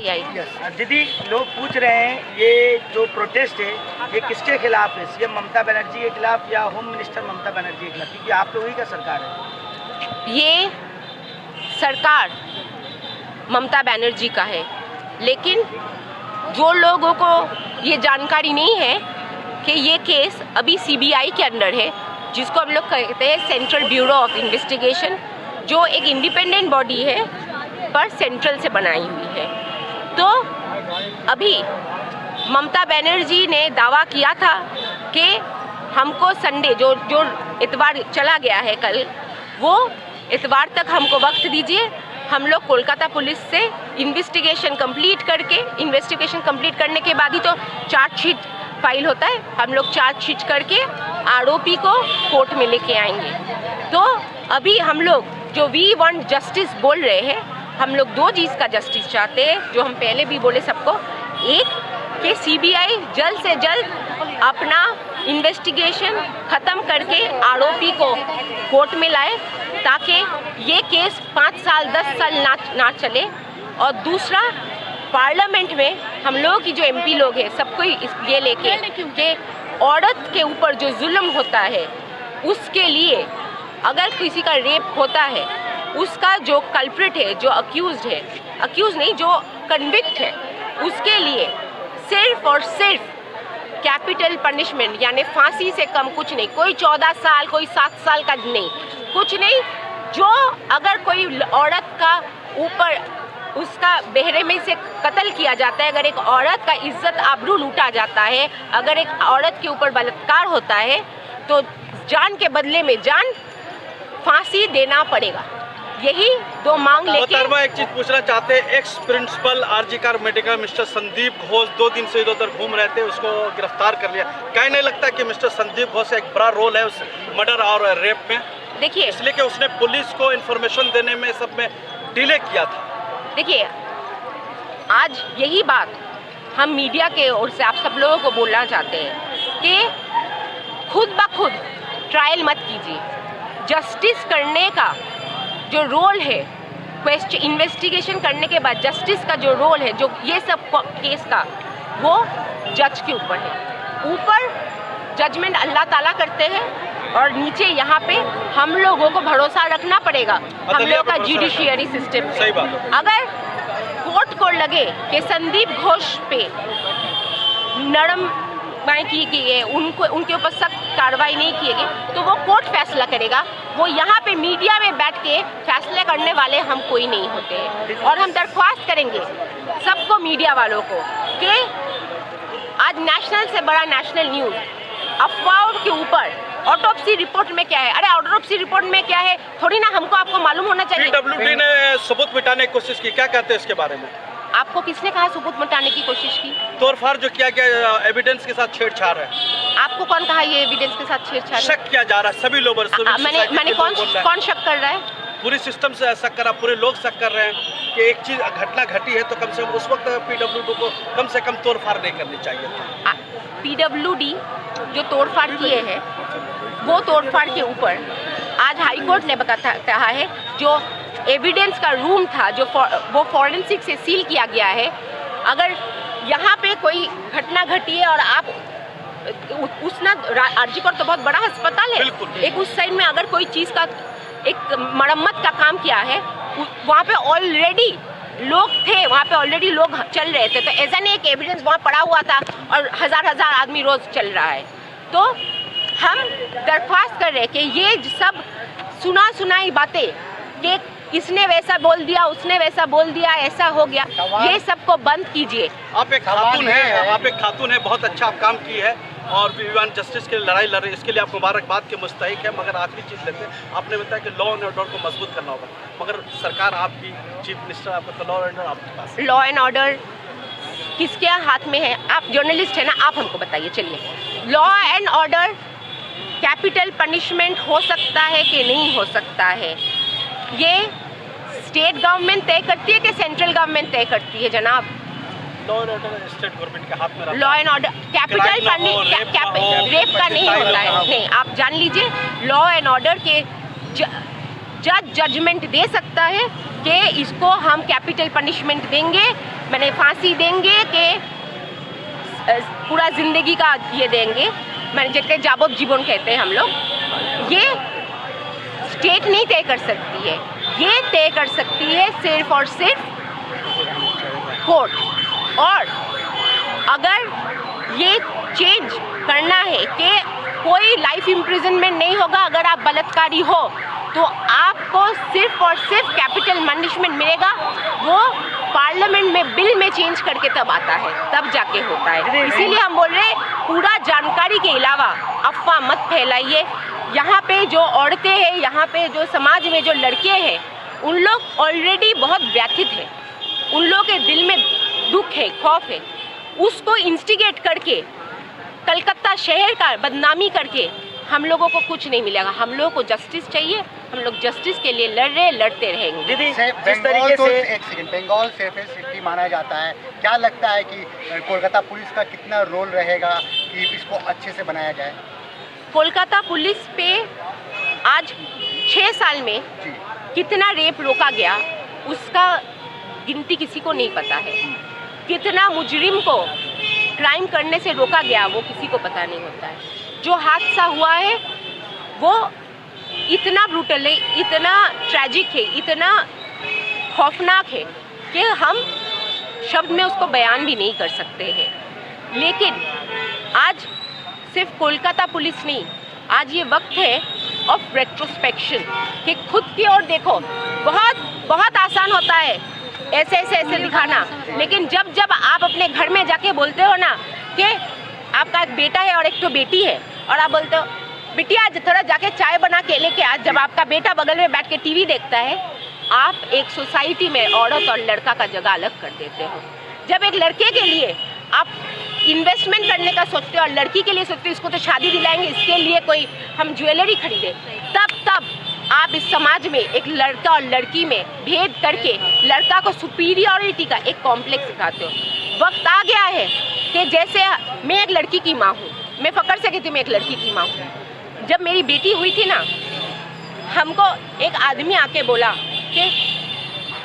आई। दीदी, लोग पूछ रहे हैं ये जो प्रोटेस्ट है ये किसके खिलाफ है, सीएम ममता बनर्जी के खिलाफ या होम मिनिस्टर ममता बनर्जी के खिलाफ, क्योंकि आप लोग ही का सरकार है। ये सरकार ममता बनर्जी का है, लेकिन जो लोगों को ये जानकारी नहीं है कि ये केस अभी सीबीआई के अंडर है, जिसको हम लोग कहते हैं सेंट्रल ब्यूरो ऑफ इन्वेस्टिगेशन, जो एक इंडिपेंडेंट बॉडी है पर सेंट्रल से बनाई हुई है। तो अभी ममता बनर्जी ने दावा किया था कि हमको संडे जो इतवार चला गया है कल, वो इतवार तक हमको वक्त दीजिए, हम लोग कोलकाता पुलिस से इन्वेस्टिगेशन कंप्लीट करने के बाद ही तो चार्जशीट फाइल होता है, हम लोग चार्जशीट करके आरोपी को कोर्ट में लेके आएंगे। तो अभी हम लोग जो वी वांट जस्टिस बोल रहे हैं, हम लोग दो चीज़ का जस्टिस चाहते हैं, जो हम पहले भी बोले सबको। एक कि सीबीआई जल्द से जल्द अपना इन्वेस्टिगेशन ख़त्म करके आरोपी को कोर्ट में लाए, ताकि ये केस 5 साल 10 साल ना चले। और दूसरा, पार्लियामेंट में हम लोग की जो एमपी लोग हैं सबको ये लेके कि औरत के ऊपर जो जुल्म होता है, उसके लिए अगर किसी का रेप होता है, उसका जो कल्प्रिट है, जो अक्यूज नहीं जो कन्विक्ट है, उसके लिए सिर्फ और सिर्फ कैपिटल पनिशमेंट यानी फांसी से कम कुछ नहीं, कोई 14 साल कोई 7 साल का नहीं, कुछ नहीं। जो अगर कोई औरत का ऊपर उसका बहरे में से कत्ल किया जाता है, अगर एक औरत का इज्जत आबरू लूटा जाता है, अगर एक औरत के ऊपर बलात्कार होता है, तो जान के बदले में जान फांसी देना पड़ेगा। यही दो मांग लेके एक चीज पूछना चाहते हैं, ex principal RG Kar medical mister Sandeep Ghosh 2 दिन से इधर घूम रहे थे, उसको गिरफ्तार कर लिया। क्या नहीं लगता कि मिस्टर संदीप घोष एक बड़ा रोल है उस मर्डर और रेप में? देखिए, इसलिए कि उसने पुलिस को इन्फॉर्मेशन देने में सब में डिले किया था। देखिए, आज यही बात हम मीडिया के ओर से आप सब लोगों को बोलना चाहते हैं कि खुद ब खुद ट्रायल मत कीजिए। जस्टिस करने का जो रोल है, इन्वेस्टिगेशन करने के बाद जस्टिस का जो रोल है, जो ये सब केस का, वो जज के ऊपर है। ऊपर जजमेंट अल्लाह ताला करते हैं और नीचे यहाँ पे हम लोगों को भरोसा रखना पड़ेगा हम लोगों का जुडिशियरी सिस्टम पे। अगर कोर्ट को लगे कि संदीप घोष पे नरम की गई है, उनके ऊपर सख्त कार्रवाई नहीं की गई, तो वो कोर्ट फैसला करेगा। वो यहाँ पे मीडिया में बैठ के फैसले करने वाले हम कोई नहीं होते हैं। और हम दरख्वास्त करेंगे सबको, मीडिया वालों को, कि आज नेशनल से बड़ा नेशनल न्यूज़ अफवाहों के ऊपर ऑटोप्सी रिपोर्ट में क्या है, अरे ऑटोप्सी रिपोर्ट में क्या है थोड़ी ना हमको आपको मालूम होना चाहिए। पीडब्ल्यूडी ने सबूत मिटाने की कोशिश की, क्या कहते हैं इसके बारे में? आपको किसने कहा सबूत मिटाने की कोशिश की? तोड़फाड़ जो किया गया, एविडेंस के साथ छेड़छाड़ है। आपको कौन कहा ये एविडेंस के साथ छेड़छाड़? शक किया जा रहा है सभी लोग। मैंने कौन शक कर रहा है? पूरी सिस्टम से शक कर रहा, पूरे लोग शक कर रहे हैं कि एक चीज घटना घटी है तो कम से कम उस वक्त पीडब्ल्यूडी को कम से कम तोड़फाड़ नहीं करनी चाहिए। पीडब्ल्यूडी जो तोड़फाड़ किए हैं, वो तोड़फाड़ के ऊपर आज हाई कोर्ट ने कहा है जो एविडेंस का रूम था, वो फॉरेंसिक से सील किया गया है। अगर यहाँ पे कोई घटना घटी है और आप आरजीकर तो बहुत बड़ा अस्पताल है, एक उस साइड में अगर कोई चीज़ का एक मरम्मत का काम किया है, वहाँ पे ऑलरेडी लोग थे, वहाँ पे ऑलरेडी लोग चल रहे थे, तो ऐसा नहीं है कि एविडेंस वहाँ पड़ा हुआ था और हजार आदमी रोज चल रहा है। तो हम दरख्वास्त कर रहे हैं कि ये सब सुनाई बातें कि इसने वैसा बोल दिया, उसने वैसा बोल दिया, ऐसा हो गया, ये सबको बंद कीजिए। आप एक खातून है, बहुत अच्छा आप काम की है और वी वांट जस्टिस के लिए लड़ाई लड़ रही है, इसके लिए आप मुबारकबाद के मुस्तहिक है। मगर आखिरी चीज़ लेते हैं, आपने बताया कि लॉ एंड ऑर्डर को मजबूत करना होगा, मगर सरकार आपकी, चीफ मिनिस्टर आपका, तो लॉ एंड ऑर्डर आपके पास। लॉ एंड ऑर्डर किसके हाथ में है? आप जर्नलिस्ट है ना, आप हमको बताइए। चलिए, law and order capital punishment हो सकता है कि नहीं हो सकता है, ये स्टेट गवर्नमेंट तय करती है कि सेंट्रल गवर्नमेंट तय करती है? जनाब, law and order state government के हाथ में रहता है। Law and order capital rape का नहीं होता है। नहीं, आप जान लीजिए, लॉ एंड ऑर्डर के जज जजमेंट दे सकता है कि इसको हम कैपिटल पनिशमेंट देंगे, मैंने फांसी देंगे कि पूरा ज़िंदगी का ये देंगे, मैंने जितने जाबोब जीवन कहते हैं हम लोग। ये स्टेट नहीं तय कर सकती है, ये तय कर सकती है सिर्फ और सिर्फ कोर्ट। और अगर ये चेंज करना है कि कोई लाइफ इम्प्रिजनमेंट नहीं होगा, अगर आप बलात्कारी हो तो आपको सिर्फ और सिर्फ कैपिटल पनिशमेंट मिलेगा, वो पार्लियामेंट में बिल में चेंज करके तब आता है, तब जाके होता है। इसीलिए हम बोल रहे हैं पूरा जानकारी के अलावा अफवाह मत फैलाइए। यहाँ पे जो औरतें हैं, यहाँ पे जो समाज में जो लड़के हैं, उन लोग ऑलरेडी बहुत व्यथित हैं, उन लोगों के दिल में दुख है, खौफ है। उसको इंस्टिगेट करके कलकत्ता शहर का बदनामी करके हम लोगों को कुछ नहीं मिलेगा। हम लोगों को जस्टिस चाहिए, हम लोग जस्टिस के लिए लड़ रहे, लड़ते रहेंगे। दीदी जिस बंगाल तरीके तो से एक सेकंड, बंगाल सेफेस्ट सिटी माना जाता है, क्या लगता है कि कोलकाता पुलिस का कितना रोल रहेगा कि इसको अच्छे से बनाया जाए? कोलकाता पुलिस पे आज 6 साल में जी कितना रेप रोका गया उसका गिनती किसी को नहीं पता है। कितना मुजरिम को क्राइम करने से रोका गया वो किसी को पता नहीं होता है। जो हादसा हुआ है वो इतना ब्रूटल है, इतना ट्रैजिक है, इतना खौफनाक है कि हम शब्द में उसको बयान भी नहीं कर सकते हैं। लेकिन आज सिर्फ कोलकाता पुलिस नहीं, आज ये वक्त है ऑफ रेट्रोस्पेक्शन कि खुद की ओर देखो। बहुत आसान होता है ऐसे दिखाना, लेकिन जब आप अपने घर में जाके बोलते हो ना कि आपका एक बेटा है और एक तो बेटी है, और आप बोलते हो बिटिया आज थोड़ा जाके चाय बना के लेके आज, जब आपका बेटा बगल में बैठ के टीवी देखता है, आप एक सोसाइटी में औरत और लड़का का जगह अलग कर देते हो। जब एक लड़के के लिए आप इन्वेस्टमेंट करने का सोचते हो और लड़की के लिए सोचते हो इसको तो शादी दिलाएंगे, इसके लिए कोई हम ज्वेलरी खरीदे, तब आप इस समाज में एक लड़का और लड़की में भेद करके लड़का को सुपीरियरिटी का एक कॉम्प्लेक्स सिखाते हो। वक्त आ गया है कि जैसे मैं एक लड़की की माँ हूँ, मैं फकर से कहती हूँ मैं एक लड़की की माँ हूँ। जब मेरी बेटी हुई थी ना, हमको एक आदमी आके बोला कि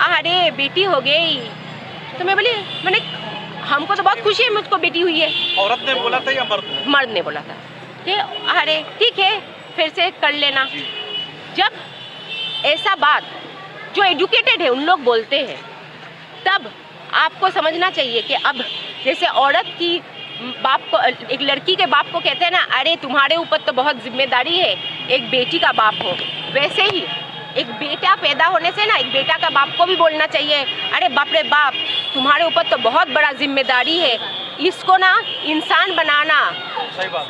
अरे बेटी हो गई, तो मैं बोली मैंने हमको तो बहुत खुशी है मुझको बेटी हुई है। औरत ने बोला था या मर्द? मर्द ने बोला था कि अरे ठीक है फिर से कर लेना। जब ऐसा बात जो एजुकेटेड है उन लोग बोलते हैं, तब आपको समझना चाहिए कि अब जैसे औरत की बाप को, एक लड़की के बाप को कहते हैं ना, अरे तुम्हारे ऊपर तो बहुत जिम्मेदारी है एक बेटी का बाप हो, वैसे ही एक बेटा पैदा होने से ना एक बेटा का बाप को भी बोलना चाहिए, अरे बाप रे बाप तुम्हारे ऊपर तो बहुत बड़ा जिम्मेदारी है, इसको ना इंसान बनाना, सही बात,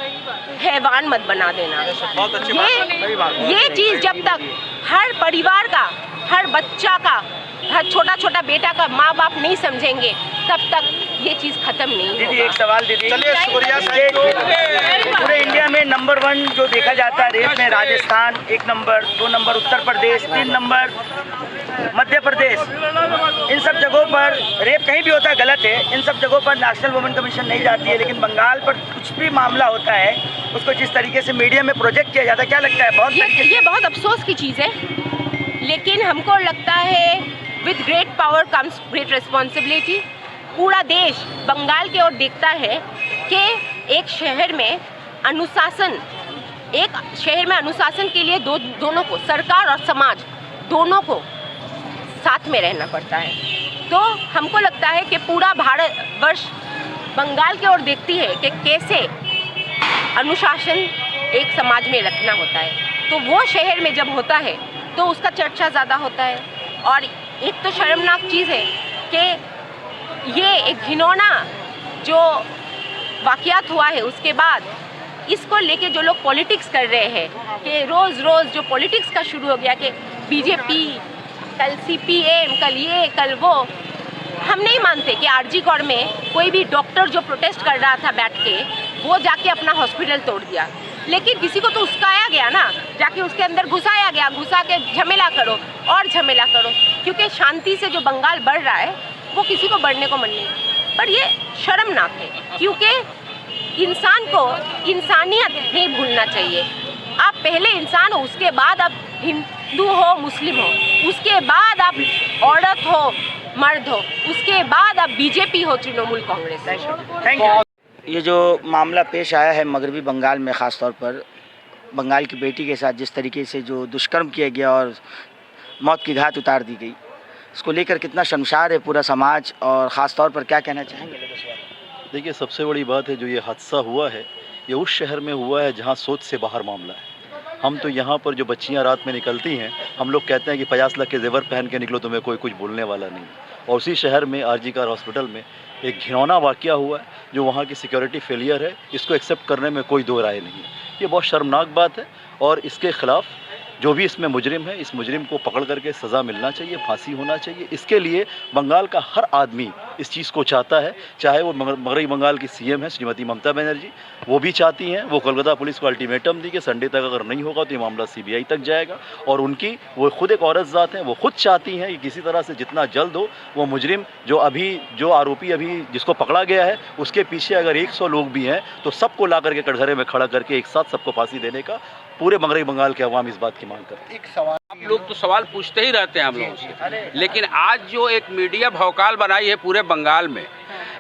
हैवान मत बना देना। बहुत अच्छी बात। ये चीज़ जब तक हर परिवार का, हर बच्चा का, हर छोटा बेटा का माँ बाप नहीं समझेंगे, तब तक ये चीज़ खत्म नहीं दीदी होगा। एक सवाल दीदी, चलिए शुक्रिया। पूरे इंडिया में नंबर 1 जो देखा जाता है रेप में Rajasthan 1 number, 2 number Uttar Pradesh, 3 number Madhya Pradesh. इन सब जगहों पर रेप कहीं भी होता है गलत है, इन सब जगहों पर नेशनल वुमेन कमीशन नहीं जाती है, लेकिन बंगाल पर कुछ भी मामला होता है उसको जिस तरीके से मीडिया में प्रोजेक्ट किया जाता है, क्या लगता है? बहुत ये बहुत अफसोस की चीज़ है, लेकिन हमको लगता है with great power comes great responsibility. पूरा देश बंगाल की ओर देखता है कि एक शहर में अनुशासन के लिए दोनों को, सरकार और समाज दोनों को साथ में रहना पड़ता है। तो हमको लगता है कि पूरा भारतवर्ष बंगाल की ओर देखती है कि कैसे अनुशासन एक समाज में रखना होता है। तो वो शहर में जब होता है तो उसका चर्चा ज़्यादा होता है। और एक तो शर्मनाक चीज़ है कि ये एक घिनौना जो वाक़यात हुआ है, उसके बाद इसको लेके जो लोग पॉलिटिक्स कर रहे हैं कि रोज़ जो पॉलिटिक्स का शुरू हो गया कि बीजेपी, कल सीपीएम, कल ये कल वो। हम नहीं मानते कि आरजी कौर में कोई भी डॉक्टर जो प्रोटेस्ट कर रहा था बैठ के, वो जाके अपना हॉस्पिटल तोड़ दिया, लेकिन किसी को तो उसकाया गया ना, जाके उसके अंदर घुसाया गया, घुसा के झमेला करो और झमेला करो, क्योंकि शांति से जो बंगाल बढ़ रहा है वो किसी को बढ़ने को मन नहीं। पर ये शर्मनाक है, क्योंकि इंसान को इंसानियत नहीं भूलना चाहिए। आप पहले इंसान हो, उसके बाद आप हिंदू हो मुस्लिम हो, उसके बाद आप औरत हो मर्द हो, उसके बाद आप बीजेपी हो तृणमूल कांग्रेस। Thank you. ये जो मामला पेश आया है मगरबी बंगाल में, ख़ास तौर पर बंगाल की बेटी के साथ जिस तरीके से जो दुष्कर्म किया गया और मौत की घात उतार दी गई, इसको लेकर कितना शर्मसार है पूरा समाज, और ख़ास तौर पर क्या कहना चाहेंगे लोगों से? देखिए, सबसे बड़ी बात है जो ये हादसा हुआ है ये उस शहर में हुआ है जहाँ सोच से बाहर मामला है। हम तो यहाँ पर जो बच्चियाँ रात में निकलती हैं, हम लोग कहते हैं कि 50 लाख के जेवर पहन के निकलो, तुम्हें कोई कुछ बोलने वाला नहीं। और उसी शहर में आरजी कार हॉस्पिटल में एक घिनौना वाक़या हुआ है जो वहाँ की सिक्योरिटी फेलियर है, इसको एक्सेप्ट करने में कोई दो राय नहीं है। ये बहुत शर्मनाक बात है और इसके ख़िलाफ़ जो भी इसमें मुजरिम है, इस मुजरिम को पकड़ करके सज़ा मिलना चाहिए, फांसी होना चाहिए। इसके लिए बंगाल का हर आदमी इस चीज़ को चाहता है, चाहे वो मगरबी बंगाल की सीएम है श्रीमती ममता बनर्जी, वो भी चाहती हैं। वो कोलकाता पुलिस को अल्टीमेटम दी कि संडे तक अगर नहीं होगा तो ये मामला सीबीआई तक जाएगा। और उनकी वो खुद एक औरत ज़ात हैं, वो खुद चाहती हैं कि किसी तरह से जितना जल्द हो वो मुजरिम जो आरोपी अभी जिसको पकड़ा गया है, उसके पीछे अगर 100 लोग भी हैं तो सबको ला करके कटघरे में खड़ा करके एक साथ सबको फांसी देने का पूरे मगरबी बंगाल के अवाम इस बात की मांग करते हैं। एक सवाल, आप लोग तो सवाल पूछते ही रहते हैं हम लोगों से, लेकिन आज जो एक मीडिया भौकाल बनाई है पूरे बंगाल में,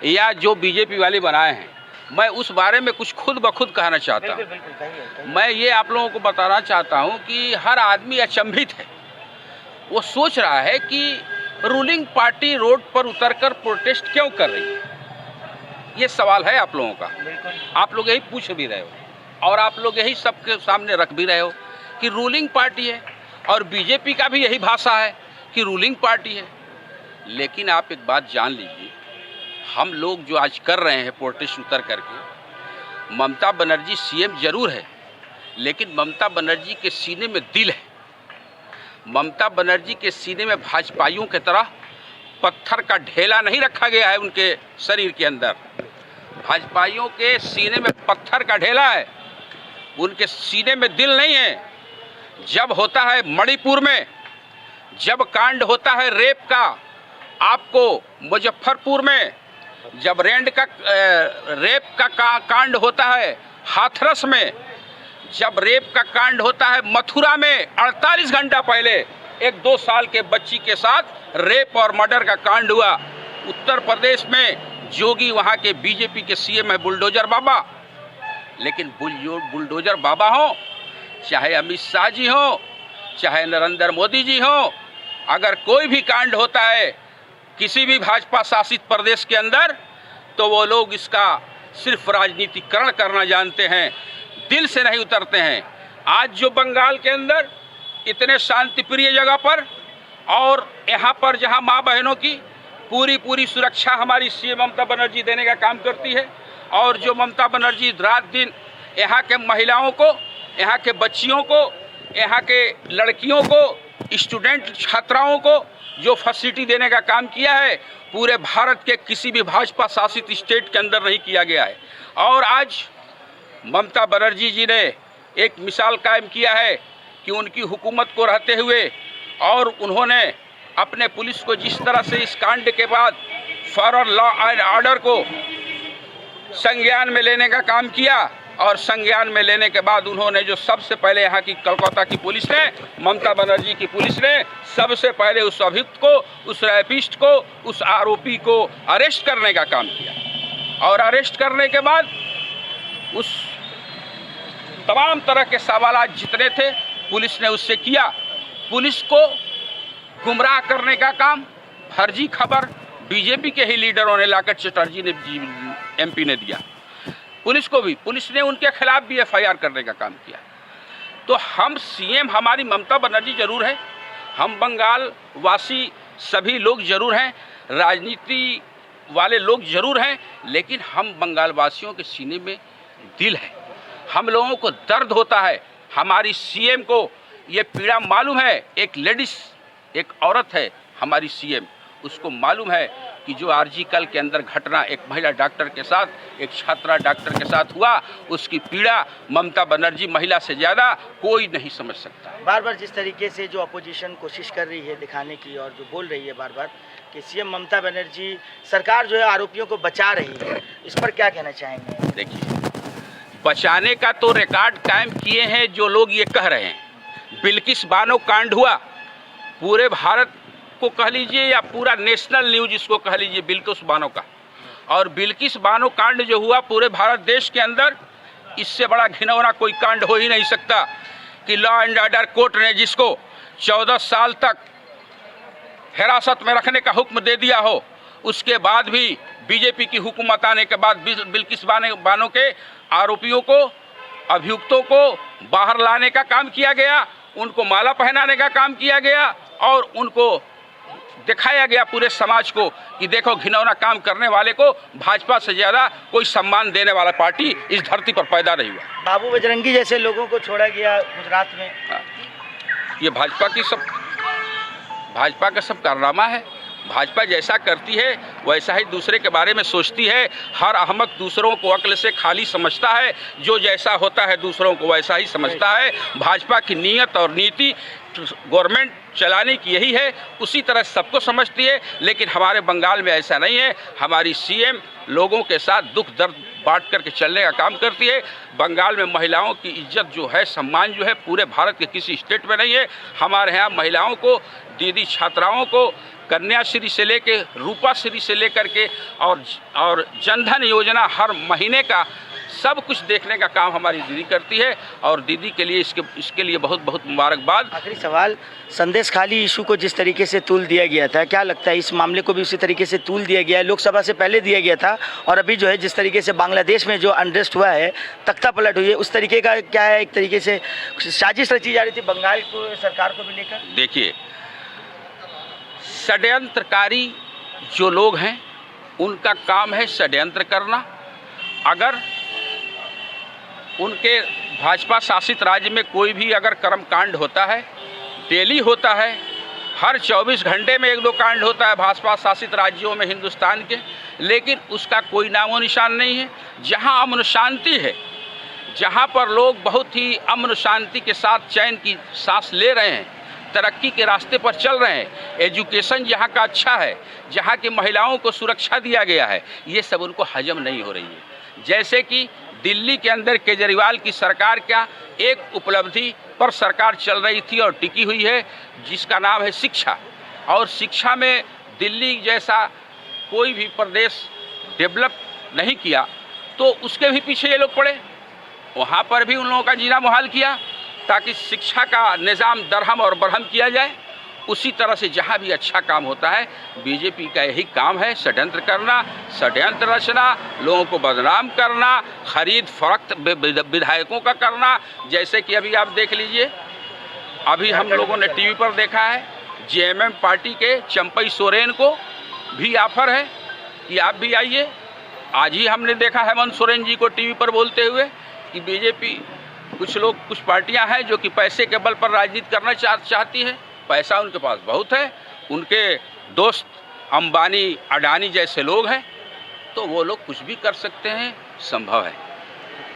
या जो बीजेपी वाले बनाए हैं, मैं उस बारे में कुछ खुद ब खुद कहना चाहता हूँ। मैं ये आप लोगों को बताना चाहता हूँ कि हर आदमी अचंभित है। वो सोच रहा है कि रूलिंग पार्टी रोड पर उतरकर प्रोटेस्ट क्यों कर रही है। ये सवाल है आप लोगों का, आप लोग यही पूछ भी रहे हो और आप लोग यही सबके सामने रख भी रहे हो कि रूलिंग पार्टी है, और बीजेपी का भी यही भाषा है कि रूलिंग पार्टी है। लेकिन आप एक बात जान लीजिए, हम लोग जो आज कर रहे हैं प्रोटेस्ट उतर करके, ममता बनर्जी सीएम जरूर है, लेकिन ममता बनर्जी के सीने में दिल है। ममता बनर्जी के सीने में भाजपाइयों की तरह पत्थर का ढेला नहीं रखा गया है उनके शरीर के अंदर। भाजपाइयों के सीने में पत्थर का ढेला है, उनके सीने में दिल नहीं है। जब होता है मणिपुर में, जब कांड होता है रेप का, आपको मुजफ्फरपुर में जब रेप का कांड होता है हाथरस में, जब रेप का कांड होता है मथुरा में 48 घंटा पहले एक 2 साल के बच्ची के साथ रेप और मर्डर का कांड हुआ। उत्तर प्रदेश में जोगी वहाँ के बीजेपी के सीएम है बुलडोजर बाबा, लेकिन बुलडोजर बाबा हो, चाहे अमित शाह जी हो, चाहे नरेंद्र मोदी जी हो, अगर कोई भी कांड होता है किसी भी भाजपा शासित प्रदेश के अंदर, तो वो लोग इसका सिर्फ राजनीतिकरण करना जानते हैं, दिल से नहीं उतरते हैं। आज जो बंगाल के अंदर इतने शांतिप्रिय जगह पर, और यहाँ पर जहाँ माँ बहनों की पूरी सुरक्षा हमारी सीएम ममता बनर्जी देने का काम करती है, और जो ममता बनर्जी रात दिन यहाँ के महिलाओं को, यहाँ के बच्चियों को, यहाँ के लड़कियों को, स्टूडेंट छात्राओं को जो फैसिलिटी देने का काम किया है, पूरे भारत के किसी भी भाजपा शासित स्टेट के अंदर नहीं किया गया है। और आज ममता बनर्जी जी ने एक मिसाल कायम किया है कि उनकी हुकूमत को रहते हुए, और उन्होंने अपने पुलिस को जिस तरह से इस कांड के बाद फॉर लॉ एंड ऑर्डर को संज्ञान में लेने का काम किया, और संज्ञान में लेने के बाद उन्होंने जो सबसे पहले यहाँ की कोलकाता की पुलिस ने, ममता बनर्जी की पुलिस ने सबसे पहले उस अभियुक्त को, उस रैपिस्ट को, उस आरोपी को अरेस्ट करने का काम किया। और अरेस्ट करने के बाद उस तमाम तरह के सवालात जितने थे पुलिस ने उससे किया। पुलिस को गुमराह करने का काम, फर्जी खबर बीजेपी के ही लीडरों ने, लाकर चटर्जी ने, एमपी ने दिया। पुलिस ने उनके खिलाफ भी एफआईआर करने का काम किया। तो हम सीएम, हमारी ममता बनर्जी जरूर है, हम बंगाल वासी सभी लोग जरूर हैं, राजनीति वाले लोग जरूर हैं, लेकिन हम बंगाल वासियों के सीने में दिल है। हम लोगों को दर्द होता है, हमारी सीएम को ये पीड़ा मालूम है। एक लेडीज, एक औरत है हमारी सीएम, उसको मालूम है कि जो आरजी कल के अंदर घटना एक महिला डॉक्टर के साथ, एक छात्रा डॉक्टर के साथ हुआ, उसकी पीड़ा ममता बनर्जी महिला से ज़्यादा कोई नहीं समझ सकता। बार बार जिस तरीके से जो अपोजिशन कोशिश कर रही है दिखाने की, और जो बोल रही है बार बार कि सीएम ममता बनर्जी सरकार जो है आरोपियों को बचा रही है, इस पर क्या कहना चाहेंगे? देखिए, बचाने का तो रिकॉर्ड कायम किए हैं जो लोग ये कह रहे हैं। बिल्किस बानो कांड हुआ, पूरे भारत को कह लीजिए या पूरा नेशनल न्यूज इसको कह लीजिए बिल्किस बानो का। और बिल्किस बानो कांड जो हुआ पूरे भारत देश के अंदर, इससे बड़ा घिनौना कोई कांड हो ही नहीं सकता कि लॉ एंड ऑर्डर कोर्ट ने जिसको 14 साल तक हिरासत में रखने का हुक्म दे दिया हो, उसके बाद भी बीजेपी की हुकूमत आने के बाद बिल्किस बानो के आरोपियों को, अभियुक्तों को बाहर लाने का काम किया गया, उनको माला पहनाने का काम किया गया और उनको दिखाया गया पूरे समाज को कि देखो घिनौना काम करने वाले को भाजपा से ज़्यादा कोई सम्मान देने वाला पार्टी इस धरती पर पैदा नहीं हुआ। बाबू बजरंगी जैसे लोगों को छोड़ा गया गुजरात में, ये भाजपा का सब कारनामा है। भाजपा जैसा करती है वैसा ही दूसरे के बारे में सोचती है। हर अहमक दूसरों को अक्ल से खाली समझता है, जो जैसा होता है दूसरों को वैसा ही समझता है। भाजपा की नीयत और नीति गवर्नमेंट चलाने की यही है, उसी तरह सबको समझती है। लेकिन हमारे बंगाल में ऐसा नहीं है। हमारी सीएम लोगों के साथ दुख दर्द बांट करके चलने का काम करती है। बंगाल में महिलाओं की इज्जत जो है, सम्मान जो है, पूरे भारत के किसी स्टेट में नहीं है। हमारे यहाँ महिलाओं को, दीदी छात्राओं को कन्याश्री से लेके रूपाश्री से लेकर के और जनधन योजना हर महीने का सब कुछ देखने का काम हमारी दीदी करती है और दीदी के लिए इसके लिए बहुत बहुत मुबारकबाद। आखिरी सवाल, संदेश खाली इशू को जिस तरीके से तूल दिया गया था, क्या लगता है इस मामले को भी उसी तरीके से तूल दिया गया है? लोकसभा से पहले दिया गया था और अभी जो है जिस तरीके से बांग्लादेश में जो अनरेस्ट हुआ है, तख्ता पलट हुई है, उस तरीके का क्या है? एक तरीके से साजिश रची जा रही थी बंगाल को सरकार को भी लेकर। देखिए, षड्यंत्रकारी जो लोग हैं उनका काम है षड्यंत्र करना। अगर उनके भाजपा शासित राज्य में कोई भी अगर कर्मकांड होता है, डेली होता है, हर 24 घंटे में 1-2 कांड होता है भाजपा शासित राज्यों में हिंदुस्तान के, लेकिन उसका कोई नामो निशान नहीं है। जहां अमन शांति है, जहां पर लोग बहुत ही अमन शांति के साथ चैन की सांस ले रहे हैं, तरक्की के रास्ते पर चल रहे हैं, एजुकेशन जहाँ का अच्छा है, जहाँ की महिलाओं को सुरक्षा दिया गया है, ये सब उनको हजम नहीं हो रही है। जैसे कि दिल्ली के अंदर केजरीवाल की सरकार का एक उपलब्धि पर सरकार चल रही थी और टिकी हुई है, जिसका नाम है शिक्षा। और शिक्षा में दिल्ली जैसा कोई भी प्रदेश डेवलप नहीं किया, तो उसके भी पीछे ये लोग पड़े। वहाँ पर भी उन लोगों का जीना मुहाल किया ताकि शिक्षा का निज़ाम दरहम और बरहम किया जाए। उसी तरह से जहाँ भी अच्छा काम होता है, बीजेपी का यही काम है षड्यंत्र करना, षड्यंत्र रचना, लोगों को बदनाम करना, खरीद फरोख्त विधायकों का करना। जैसे कि अभी आप देख लीजिए, अभी हम लोगों ने टीवी पर देखा है, जेएमएम पार्टी के चंपई सोरेन को भी ऑफर है कि आप भी आइए। आज ही हमने देखा हेमंत सोरेन जी को टीवी पर बोलते हुए कि बीजेपी कुछ पार्टियां हैं जो कि पैसे के बल पर राजनीति करना चाहती है। पैसा उनके पास बहुत है, उनके दोस्त अंबानी, अडानी जैसे लोग हैं, तो वो लोग कुछ भी कर सकते हैं, संभव है।